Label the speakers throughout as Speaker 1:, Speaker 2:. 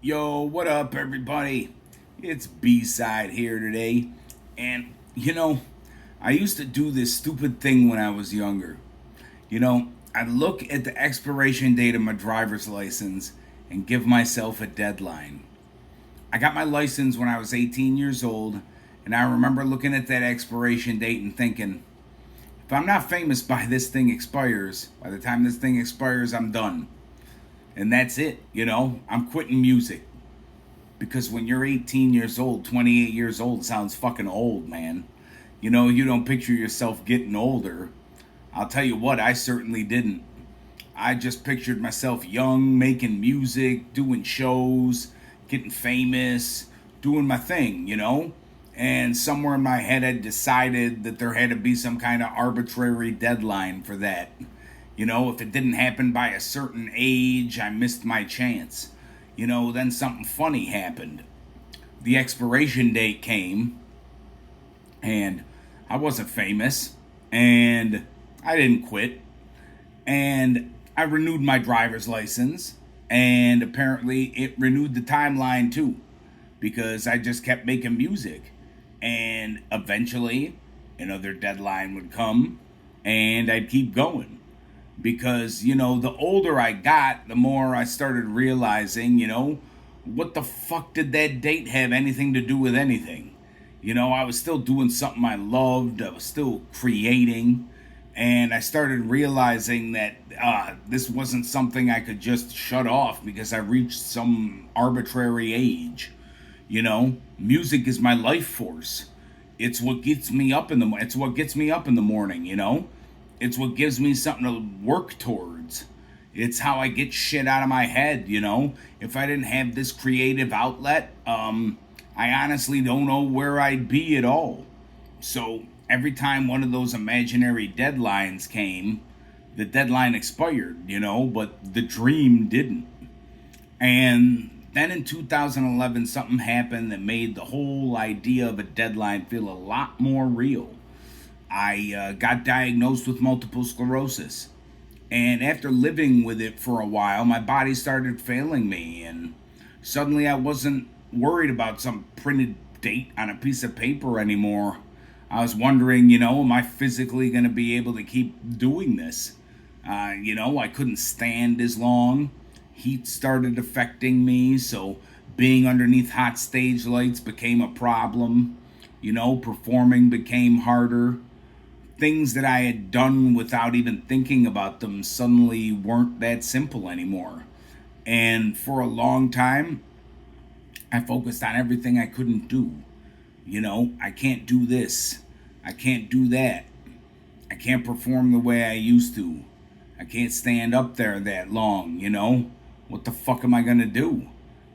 Speaker 1: Yo, what up, everybody? It's B-Cide here today. And, I used to do this stupid thing when I was younger. I'd look at the expiration date of my driver's license and give myself a deadline. I got my license when I was 18 years old, and I remember looking at that expiration date and thinking, if I'm not famous by this thing expires, by the time this thing expires, I'm done. And that's it. I'm quitting music. Because when you're 18 years old, 28 years old sounds fucking old, man. You don't picture yourself getting older. I'll tell you what, I certainly didn't. I just pictured myself young, making music, doing shows, getting famous, doing my thing. And somewhere in my head, I decided that there had to be some kind of arbitrary deadline for that. If it didn't happen by a certain age, I missed my chance. Then something funny happened. The expiration date came, and I wasn't famous, and I didn't quit, and I renewed my driver's license, and apparently it renewed the timeline too, because I just kept making music, and eventually another deadline would come, and I'd keep going because the older I got, the more I started realizing, what the fuck did that date have anything to do with anything? I was still doing something I loved. I was still creating, and I started realizing that this wasn't something I could just shut off because I reached some arbitrary age. Music is my life force. It's what gets me up in the morning. It's what gives me something to work towards. It's how I get shit out of my head. If I didn't have this creative outlet, I honestly don't know where I'd be at all. So every time one of those imaginary deadlines came, the deadline expired, but the dream didn't. And then in 2011, something happened that made the whole idea of a deadline feel a lot more real. I got diagnosed with multiple sclerosis. And after living with it for a while, my body started failing me. And suddenly I wasn't worried about some printed date on a piece of paper anymore. I was wondering, am I physically going to be able to keep doing this? I couldn't stand as long. Heat started affecting me, so being underneath hot stage lights became a problem. Performing became harder. Things that I had done without even thinking about them suddenly weren't that simple anymore. And for a long time, I focused on everything I couldn't do. I can't do this. I can't do that. I can't perform the way I used to. I can't stand up there that long. What the fuck am I gonna do?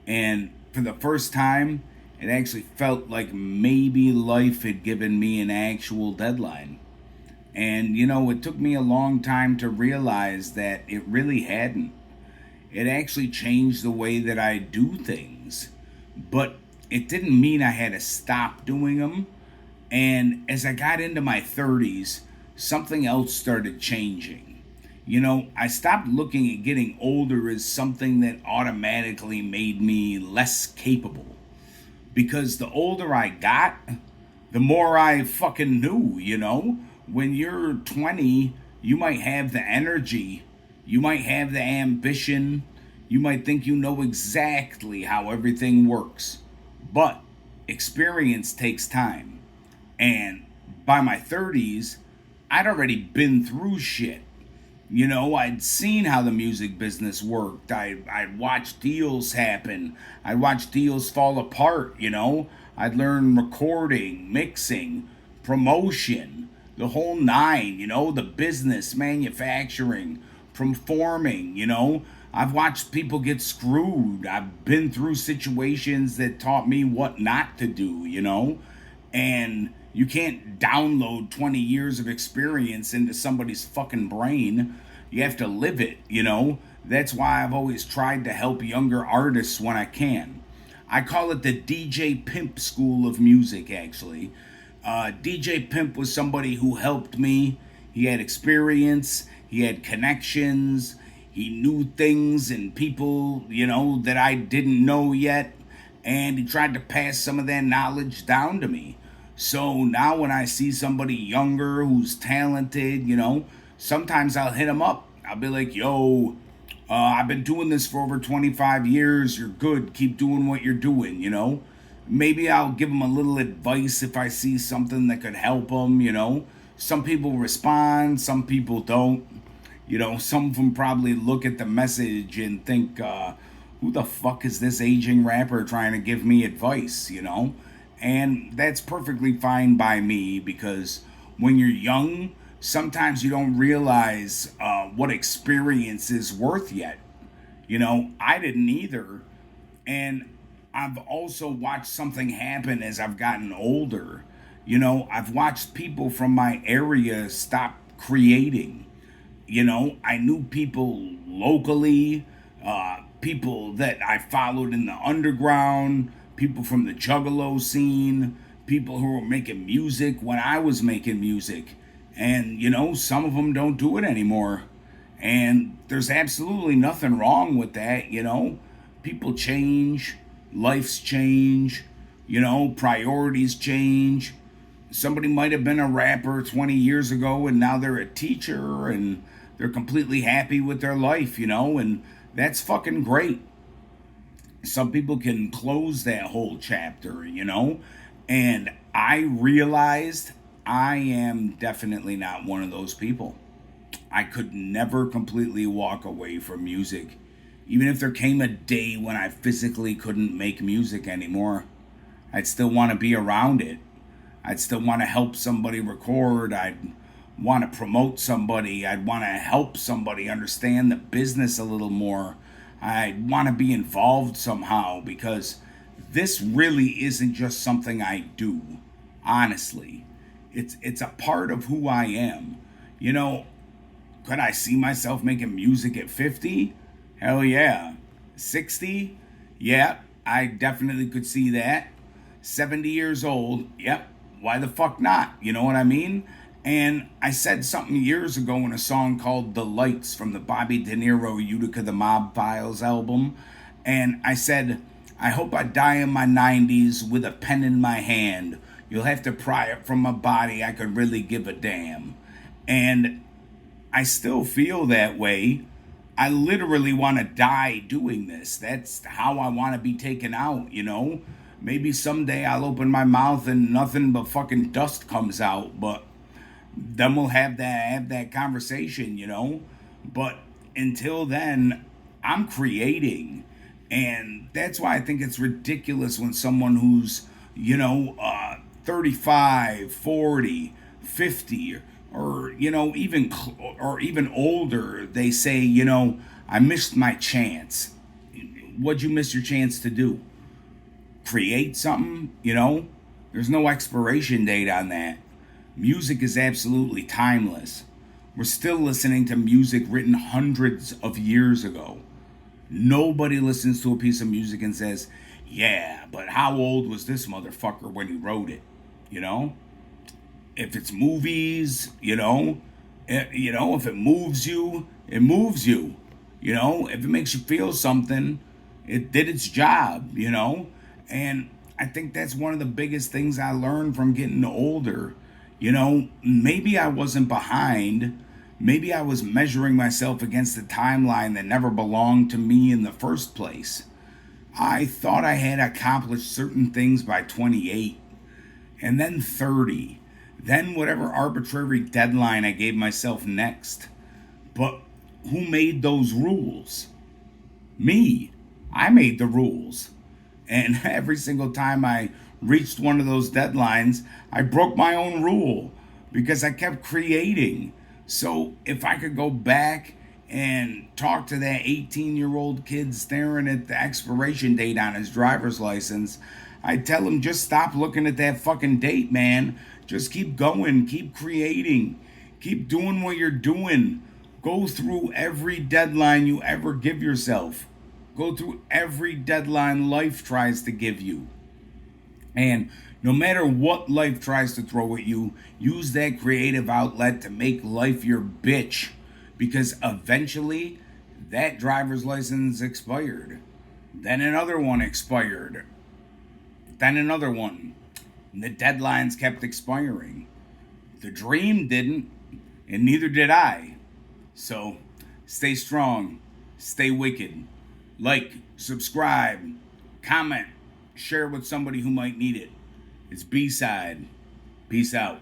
Speaker 1: And for the first time, it actually felt like maybe life had given me an actual deadline. And, it took me a long time to realize that it really hadn't. It actually changed the way that I do things. But it didn't mean I had to stop doing them. And as I got into my 30s, something else started changing. I stopped looking at getting older as something that automatically made me less capable. Because the older I got, the more I fucking knew. When you're 20, you might have the energy, you might have the ambition, you might think you know exactly how everything works. But experience takes time. And by my 30s, I'd already been through shit. I'd seen how the music business worked. I'd watched deals happen. I'd watched deals fall apart. I'd learned recording, mixing, promotion, the whole nine, the business, manufacturing, performing. I've watched people get screwed. I've been through situations that taught me what not to do. And you can't download 20 years of experience into somebody's fucking brain. You have to live it. That's why I've always tried to help younger artists when I can. I call it the DJ Pimp School of Music, actually. DJ Pimp was somebody who helped me. He had experience, he had connections, he knew things and people, that I didn't know yet. And he tried to pass some of that knowledge down to me. So now when I see somebody younger who's talented, sometimes I'll hit him up. I'll be like, yo, I've been doing this for over 25 years. You're good. Keep doing what you're doing. Maybe I'll give them a little advice if I see something that could help them. Some people respond, some people don't. Some of them probably look at the message and think, who the fuck is this aging rapper trying to give me advice? And that's perfectly fine by me, because when you're young, sometimes you don't realize what experience is worth yet. I didn't either. And I've also watched something happen as I've gotten older. I've watched people from my area stop creating. I knew people locally, people that I followed in the underground, people from the Juggalo scene, people who were making music when I was making music. And, some of them don't do it anymore. And there's absolutely nothing wrong with that. People change, lives change, priorities change. Somebody might have been a rapper 20 years ago and now they're a teacher and they're completely happy with their life, and that's fucking great. Some people can close that whole chapter, and I realized I am definitely not one of those people. I could never completely walk away from music, even if there came a day when I physically couldn't make music anymore. I'd still want to be around it. I'd still want to help somebody record. I'd want to promote somebody. I'd want to help somebody understand the business a little more. I'd want to be involved somehow, because this really isn't just something I do, honestly. It's a part of who I am. Could I see myself making music at 50? Hell yeah. 60? Yeah, I definitely could see that. 70 years old? Yep. Why the fuck not? You know what I mean? And I said something years ago in a song called The Lights from the Bobby De Niro Utica the Mob Files album. And I said, I hope I die in my 90s with a pen in my hand. You'll have to pry it from my body. I could really give a damn. And I still feel that way. I literally want to die doing this. That's how I want to be taken out, Maybe someday I'll open my mouth and nothing but fucking dust comes out, but then we'll have that conversation, But until then, I'm creating. And that's why I think it's ridiculous when someone who's, 35, 40, 50, or even older, they say, I missed my chance. What'd you miss your chance to do? Create something? There's no expiration date on that. Music is absolutely timeless. We're still listening to music written hundreds of years ago. Nobody listens to a piece of music and says, yeah, but how old was this motherfucker when he wrote it? If it's movies, if it moves you, it moves you. If it makes you feel something, it did its job, And I think that's one of the biggest things I learned from getting older. Maybe I wasn't behind. Maybe I was measuring myself against a timeline that never belonged to me in the first place. I thought I had accomplished certain things by 28, and then 30, then whatever arbitrary deadline I gave myself next. But who made those rules? Me. I made the rules. And every single time I reached one of those deadlines, I broke my own rule because I kept creating. So if I could go back and talk to that 18-year-old kid staring at the expiration date on his driver's license, I'd tell him, just stop looking at that fucking date, man. Just keep going, keep creating, keep doing what you're doing. Go through every deadline you ever give yourself. Go through every deadline life tries to give you. And no matter what life tries to throw at you, use that creative outlet to make life your bitch. Because eventually, That driver's license expired. Then another one expired. Then another one. And the deadlines kept expiring. The dream didn't, and neither did I. So, stay strong, stay wicked. Like, subscribe, comment, share with somebody who might need it. It's B-Cide. Peace out.